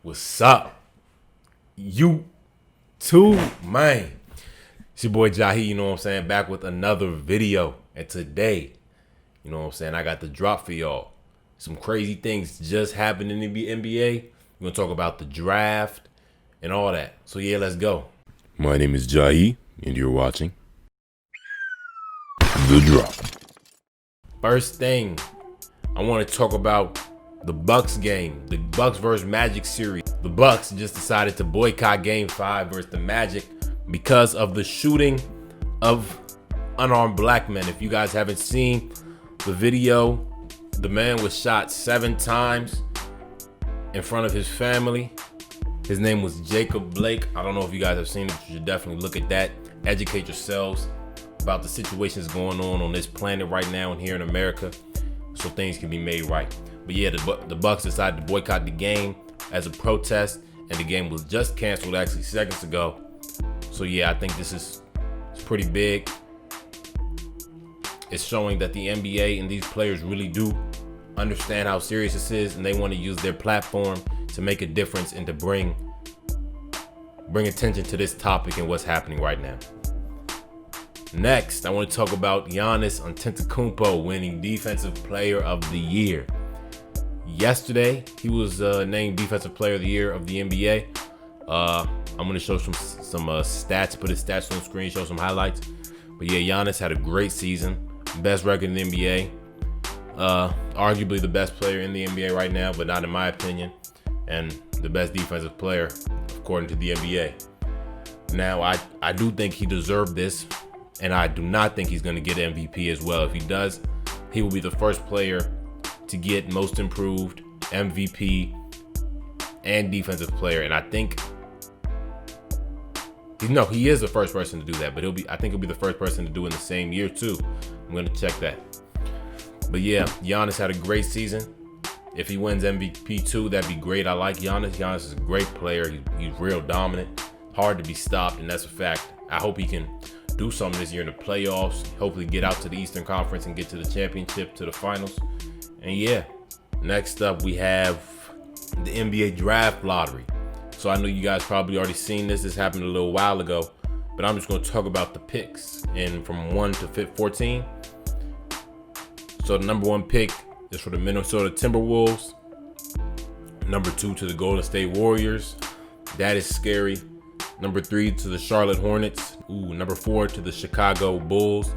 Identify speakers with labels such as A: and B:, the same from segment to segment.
A: What's up? You too, man. It's your boy Jahi, you know what I'm saying? Back with another video. And today, you know what I'm saying, I got the drop for y'all. Some crazy things just happened in the NBA. We're going to talk about the draft and all that. So yeah, let's go. My name is Jahi, and you're watching The Drop. First thing, I want to talk about the Bucks game, the Bucks versus Magic series. The Bucks just decided to boycott Game 5 versus the Magic because of the shooting of unarmed black men. If you guys haven't seen the video, the man was shot 7 times in front of his family. His name was Jacob Blake. I don't know if you guys have seen it. You should definitely look at that. Educate yourselves about the situations going on this planet right now and here in America, so things can be made right. But yeah, the Bucks decided to boycott the game as a protest, and the game was just canceled actually seconds ago. So yeah, I think it's pretty big. It's showing that the NBA and these players really do understand how serious this is, and they want to use their platform to make a difference and to bring attention to this topic and what's happening right now. Next, I want to talk about Giannis Antetokounmpo winning Defensive Player of the Year. Yesterday, he was named Defensive Player of the Year of the NBA. I'm going to show some stats, put his stats on the screen, show some highlights. But yeah, Giannis had a great season, best record in the NBA. Arguably the best player in the NBA right now, but not in my opinion. And the best defensive player, according to the NBA. Now, I do think he deserved this, and I do not think he's going to get MVP as well. If he does, he will be the first player to get Most Improved, MVP, and Defensive Player. And I think, no, he is the first person to do that, but I think he'll be the first person to do it in the same year too. I'm going to check that. But yeah, Giannis had a great season. If he wins MVP too, that'd be great. I like Giannis. Giannis is a great player. He's real dominant, hard to be stopped, and that's a fact. I hope he can do something this year in the playoffs. Hopefully get out to the Eastern Conference and get to the championship, to the finals. And yeah, next up we have the NBA draft lottery. So I know you guys probably already seen this. This happened a little while ago, but I'm just going to talk about the picks and from 1 to 14. So the number 1 pick is for the Minnesota Timberwolves. Number 2 to the Golden State Warriors. That is scary. Number 3 to the Charlotte Hornets. Number 4 to the Chicago Bulls.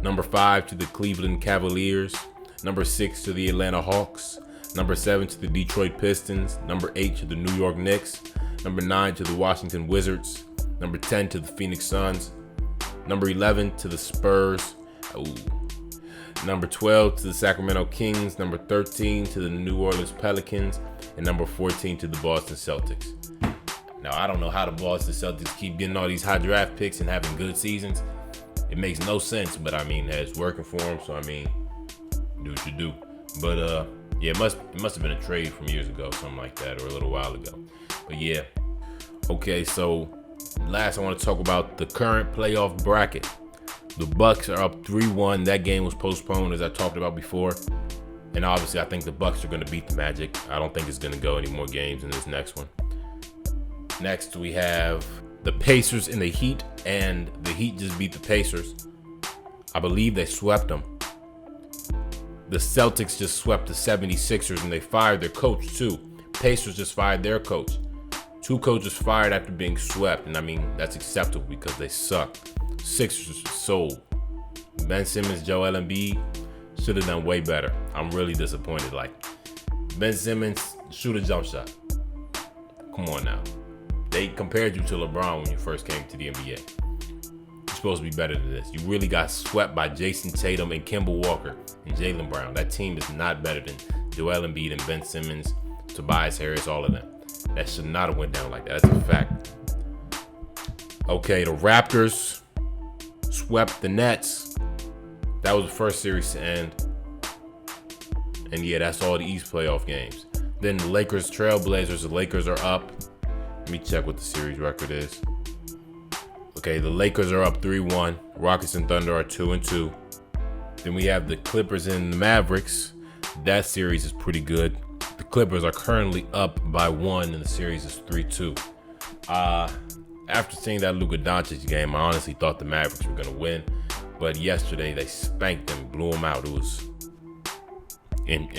A: Number 5 to the Cleveland Cavaliers. Number 6 to the Atlanta Hawks. Number 7 to the Detroit Pistons. Number 8 to the New York Knicks. Number 9 to the Washington Wizards. Number 10 to the Phoenix Suns. Number 11 to the Spurs. Number 12 to the Sacramento Kings. Number 13 to the New Orleans Pelicans. And number 14 to the Boston Celtics. Now, I don't know how the Boston Celtics keep getting all these high draft picks and having good seasons. It makes no sense, but I mean, it's working for them, so I mean, do what you do. But yeah, it must have been a trade from years ago, something like that, or a little while ago. But yeah. Okay, so last I want to talk about the current playoff bracket. The Bucks are up 3-1. That game was postponed, as I talked about before. And obviously, I think the Bucks are going to beat the Magic. I don't think it's going to go any more games in this next one. Next, we have the Pacers and the Heat, and the Heat just beat the Pacers. I believe they swept them. The Celtics just swept the 76ers, and they fired their coach too. Pacers just fired their coach. 2 coaches fired after being swept, and I mean, that's acceptable because they suck. Sixers sold. Ben Simmons, Joel Embiid should have done way better. I'm really disappointed. Like, Ben Simmons, shoot a jump shot. Come on now. They compared you to LeBron when you first came to the NBA. You're supposed to be better than this. You really got swept by Jason Tatum and Kemba Walker and Jaylen Brown. That team is not better than Joel Embiid and Ben Simmons, Tobias Harris, all of them. That should not have went down like that. That's a fact. Okay, the Raptors swept the Nets. That was the first series to end. And yeah, that's all the East playoff games. Then the Lakers, Trailblazers. The Lakers are up. Let me check what the series record is. Okay, the Lakers are up 3-1. Rockets and Thunder are 2-2. Then we have the Clippers and the Mavericks. That series is pretty good. The Clippers are currently up by 1 and the series is 3-2. After seeing that Luka Doncic game, I honestly thought the Mavericks were going to win. But yesterday they spanked them, blew them out. It was, and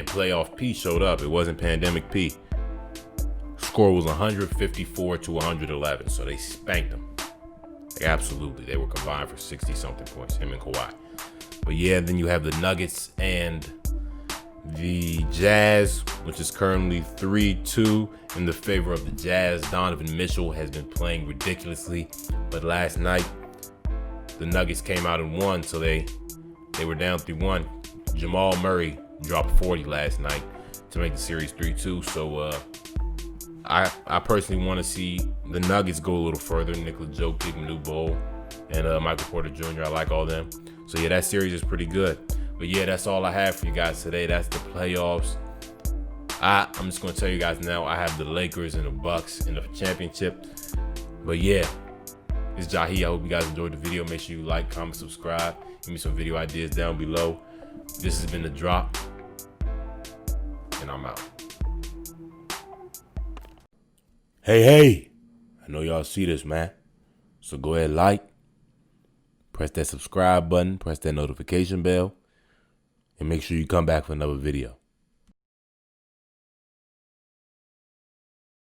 A: playoff P showed up. It wasn't pandemic P. Score was 154 to 111, so they spanked them. Absolutely, they were combined for 60-something points, him and Kawhi. But yeah, then you have the Nuggets and the Jazz, which is currently 3-2 in the favor of the Jazz. Donovan Mitchell has been playing ridiculously, but last night the Nuggets came out and won, so they were down 3-1. Jamal Murray dropped 40 last night to make the series 3-2. So I personally want to see the Nuggets go a little further. Nikola Jokic, Manu Bol, and Michael Porter Jr. I like all them. So yeah, that series is pretty good. But yeah, that's all I have for you guys today. That's the playoffs. I'm just going to tell you guys now, I have the Lakers and the Bucks in the championship. But yeah, it's Jahi. I hope you guys enjoyed the video. Make sure you like, comment, subscribe. Give me some video ideas down below. This has been The Drop, and I'm out. Hey, I know y'all see this, man. So go ahead, like, press that subscribe button, press that notification bell, and make sure you come back for another video.